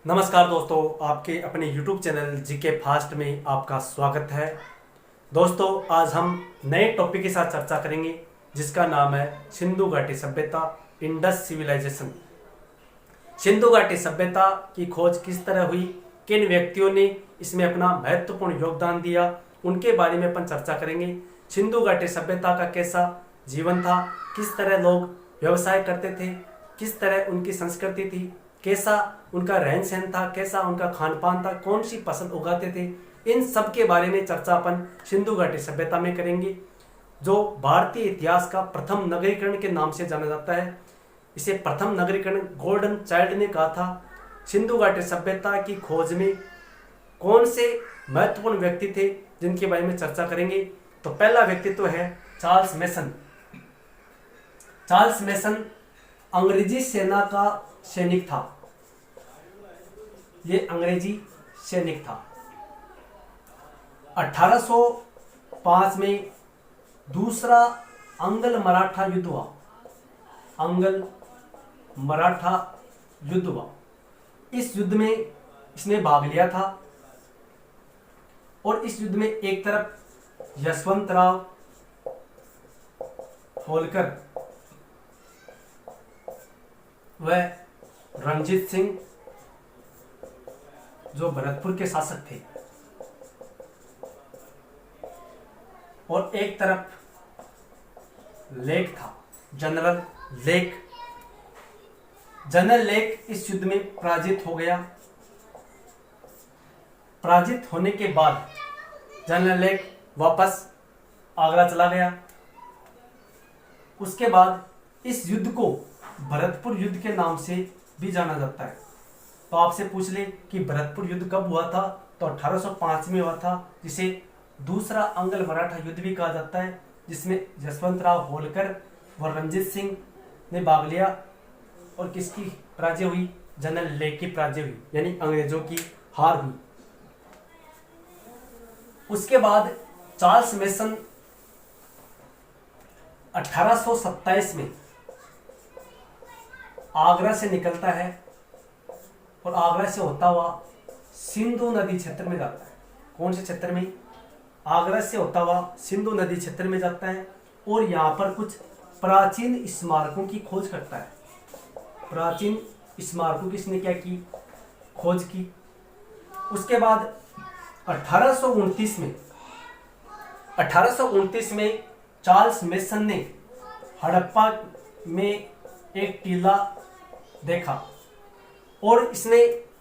नमस्कार दोस्तों, आपके अपने YouTube चैनल जीके फास्ट में आपका स्वागत है। दोस्तों, आज हम नए टॉपिक के साथ चर्चा करेंगे जिसका नाम है सिंधु घाटी सभ्यता, इंडस सिविलाइजेशन। सिंधु घाटी सभ्यता की खोज किस तरह हुई, किन व्यक्तियों ने इसमें अपना महत्वपूर्ण योगदान दिया, उनके बारे में अपन चर्चा करेंगे। सिंधु घाटी सभ्यता का कैसा जीवन था, किस तरह लोग व्यवसाय करते थे, किस तरह उनकी संस्कृति थी, कैसा उनका रहन सहन था, कैसा उनका खान पान था, कौन सी फसल उगाते थे, इन सब के बारे में चर्चा अपन सिंधु घाटी सभ्यता में करेंगे, जो भारतीय इतिहास का प्रथम नगरीकरण के नाम से जाना जाता है। इसे प्रथम नगरीकरण गोल्डन चाइल्ड ने कहा था। सिंधु घाटी सभ्यता की खोज में कौन से महत्वपूर्ण व्यक्ति थे जिनके बारे में चर्चा करेंगे। तो पहला व्यक्तित्व है चार्ल्स मेसन। चार्ल्स मेसन अंग्रेजी सेना का सैनिक था। ये अंग्रेजी सैनिक था। 1805 में दूसरा अंगल मराठा युद्ध हुआ। अंगल मराठा युद्ध हुआ। इस युद्ध में इसने भाग लिया था और इस युद्ध में एक तरफ यशवंतराव होलकर व रणजीत सिंह जो भरतपुर के शासक थे, और एक तरफ लेक था, जनरल लेक। जनरल लेक इस युद्ध में पराजित हो गया। पराजित होने के बाद जनरल लेक वापस आगरा चला गया। उसके बाद इस युद्ध को भरतपुर युद्ध के नाम से भी जाना जाता है। तो आपसे पूछ ले कि भरतपुर युद्ध कब हुआ था, तो 1805 में हुआ था, जिसे दूसरा अंगल मराठा युद्ध भी कहा जाता है, जिसमें यशवंतराव होलकर व रणजीत सिंह ने भाग लिया। और किसकी पराजय हुई? जनरल लेक की पराजय हुई, यानी अंग्रेजों की हार हुई। उसके बाद चार्ल्स मेसन 1827 में आगरा से निकलता है और आगरा से होता हुआ सिंधु नदी क्षेत्र में जाता है। कौन से क्षेत्र में? आगरा से होता हुआ सिंधु नदी क्षेत्र में जाता है और यहाँ पर कुछ प्राचीन स्मारकों की खोज करता है। प्राचीन स्मारकों की इसने क्या की? खोज की। उसके बाद 1829 में चार्ल्स मेसन ने हड़प्पा में एक टीला देखा और इसने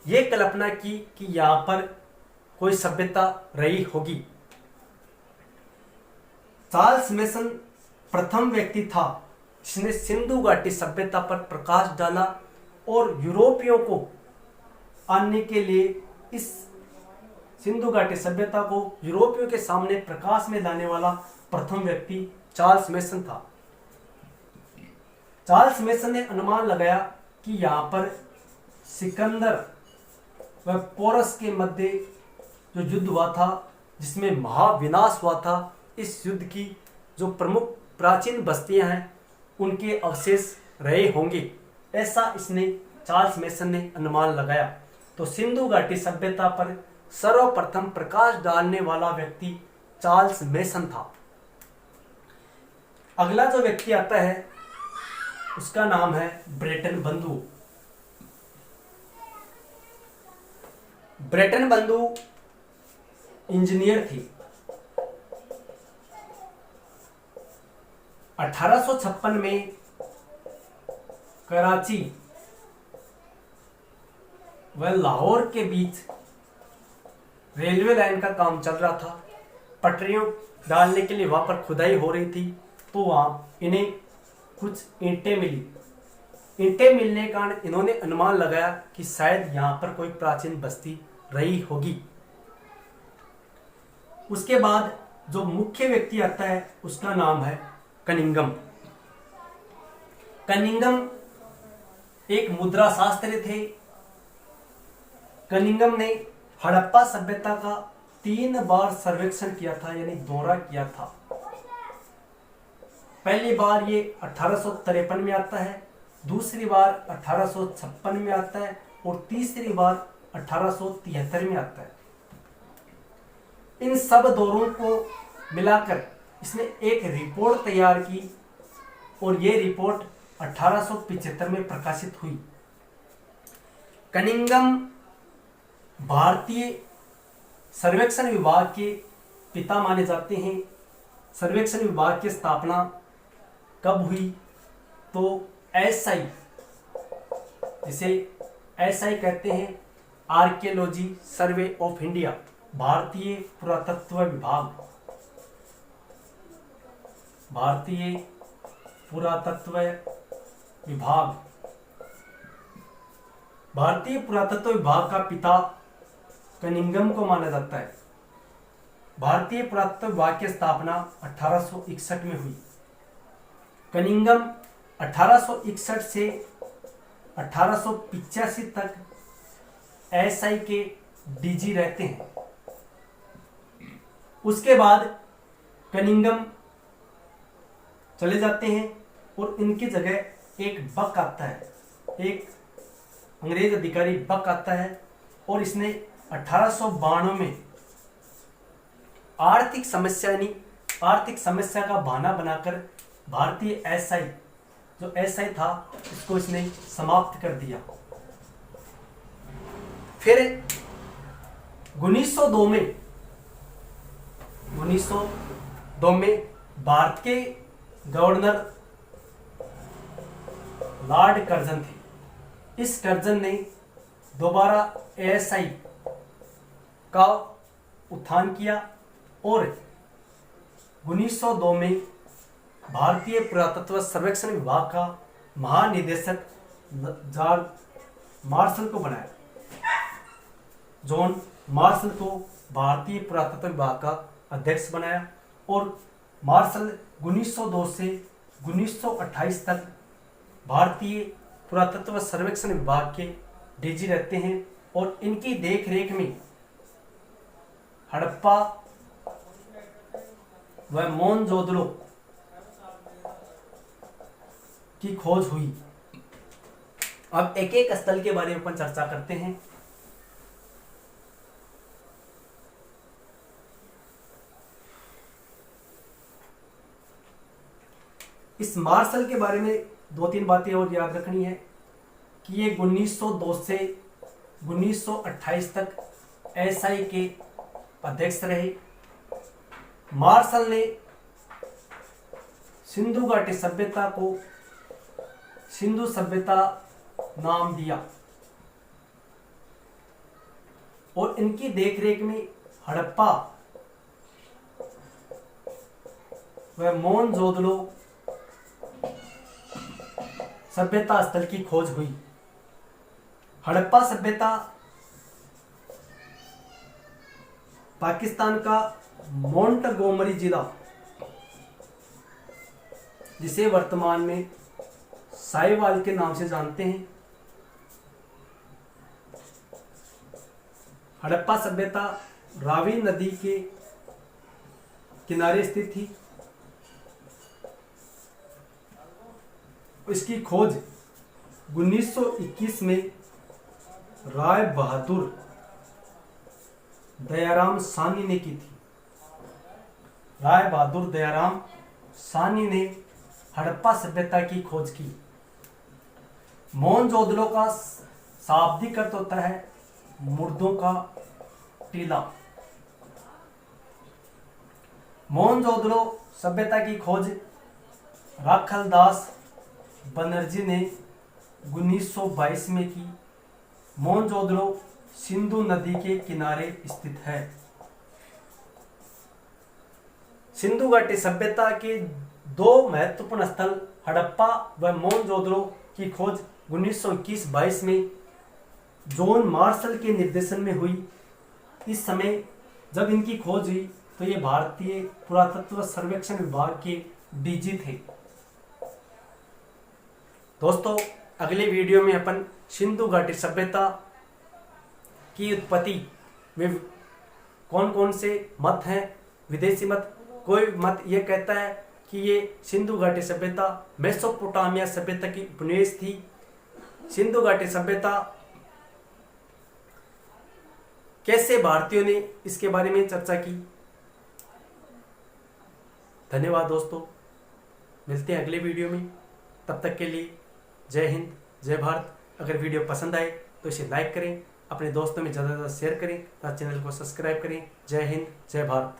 ये कल्पना की कि यहाँ पर कोई सभ्यता रही होगी। चार्ल्स मेसन प्रथम व्यक्ति था जिसने सिंधु घाटी सभ्यता पर प्रकाश डाला और यूरोपियों को आने के लिए इस सिंधु घाटी सभ्यता को यूरोपियों के सामने प्रकाश में लाने वाला प्रथम व्यक्ति चार्ल्स मेसन था। चार्ल्स मेसन ने अनुमान लगाया कि यहाँ पर सिकंदर व पोरस के मध्य जो युद्ध हुआ था, जिसमें महाविनाश हुआ था, इस युद्ध की जो प्रमुख प्राचीन बस्तियां हैं उनके अवशेष रहे होंगे, ऐसा इसने चार्ल्स मेसन ने अनुमान लगाया। तो सिंधु घाटी सभ्यता पर सर्वप्रथम प्रकाश डालने वाला व्यक्ति चार्ल्स मेसन था। अगला जो व्यक्ति आता है उसका नाम है ब्रेटन बंधु। ब्रेटन बंधु इंजीनियर थी। 1856 में कराची व लाहौर के बीच रेलवे लाइन का काम चल रहा था। पटरियों डालने के लिए वहां पर खुदाई हो रही थी, तो वहां इन्हें कुछ ईंटें मिली। ईंटें मिलने के कारण इन्होंने अनुमान लगाया कि शायद यहाँ पर कोई प्राचीन बस्ती रही होगी। उसके बाद जो मुख्य व्यक्ति आता है उसका नाम है कनिंघम। कनिंघम एक मुद्रा शास्त्री थे। कनिंघम ने हड़प्पा सभ्यता का 3 बार सर्वेक्षण किया था, यानी दौरा किया था। पहली बार ये 1853 में आता है, दूसरी बार 1856 में आता है और तीसरी बार 1873 में आता है। इन सब दौरों को मिलाकर इसने एक रिपोर्ट तैयार की और ये रिपोर्ट 1875 में प्रकाशित हुई। कनिंघम भारतीय सर्वेक्षण विभाग के पिता माने जाते हैं। सर्वेक्षण विभाग की स्थापना कब हुई? तो एसआई, जिसे एसआई कहते हैं, आर्कियोलॉजी सर्वे ऑफ इंडिया, भारतीय पुरातत्व विभाग, भारतीय पुरातत्व विभाग, भारतीय पुरातत्व विभाग का पिता कनिंघम को माना जाता है। भारतीय पुरातत्व विभाग की स्थापना 1861 में हुई। कनिंघम 1861 से 1885 तक एसआई के डीजी रहते हैं। उसके बाद कनिंघम चले जाते हैं और इनकी जगह एक बक आता है, एक अंग्रेज अधिकारी बक आता है और इसने 1892 में आर्थिक समस्या का बहाना बनाकर भारतीय एसआई, जो एसआई था, इसको इसने समाप्त कर दिया। फिर 1902 में भारत के गवर्नर लॉर्ड कर्जन थे। इस कर्जन ने दोबारा एएसआई का उत्थान किया और 1902 में भारतीय पुरातत्व सर्वेक्षण विभाग का महानिदेशक जॉर्ज मार्शल को बनाया। जॉन मार्शल को भारतीय पुरातत्व विभाग का अध्यक्ष बनाया और मार्शल 1902 से 1928 तक भारतीय पुरातत्व सर्वेक्षण विभाग के डीजी रहते हैं और इनकी देखरेख में हड़प्पा व मोहनजोदड़ो की खोज हुई। अब एक एक स्थल के बारे में अपन चर्चा करते हैं। इस मार्शल के बारे में दो तीन बातें और याद रखनी है कि ये 1902 से 1928 तक एसआई के अध्यक्ष रहे। मार्शल ने सिंधु घाटी सभ्यता को सिंधु सभ्यता नाम दिया और इनकी देखरेख में हड़प्पा व मोहनजोदड़ो सभ्यता स्थल की खोज हुई। हड़प्पा सभ्यता पाकिस्तान का मोंटगोमरी जिला, जिसे वर्तमान में साहिवाल के नाम से जानते हैं, हड़प्पा सभ्यता रावी नदी के किनारे स्थित थी। इसकी खोज 1921 में राय बहादुर दयाराम सानी ने की थी। राय बहादुर दयाराम सानी ने हड़प्पा सभ्यता की खोज की। मोहनजोदड़ो का शाब्दिक अर्थ होता है मुर्दों का टीला। मोहनजोदड़ो सभ्यता की खोज राखलदास बनर्जी ने 1922 में की। मोहनजोदड़ो सिंधु नदी के किनारे स्थित है। सिंधु घाटी सभ्यता के दो महत्वपूर्ण स्थल हड़प्पा व मोहनजोदड़ो की खोज 1921-22 में जॉन मार्शल के निर्देशन में हुई। इस समय जब इनकी खोज हुई तो ये भारतीय पुरातत्व सर्वेक्षण विभाग के डीजी थे। दोस्तों, अगले वीडियो में अपन सिंधु घाटी सभ्यता की उत्पत्ति में कौन कौन से मत हैं, विदेशी मत। कोई मत ये कहता है कि ये सिंधु घाटी सभ्यता मेसोपोटामिया सभ्यता की उपनिवेश थी। सिंधु घाटी सभ्यता कैसे भारतीयों ने इसके बारे में चर्चा की। धन्यवाद दोस्तों, मिलते हैं अगले वीडियो में। तब तक के लिए जय हिंद, जय भारत। अगर वीडियो पसंद आए तो इसे लाइक करें, अपने दोस्तों में ज़्यादा से ज़्यादा शेयर करें तथा चैनल को सब्सक्राइब करें। जय हिंद, जय भारत।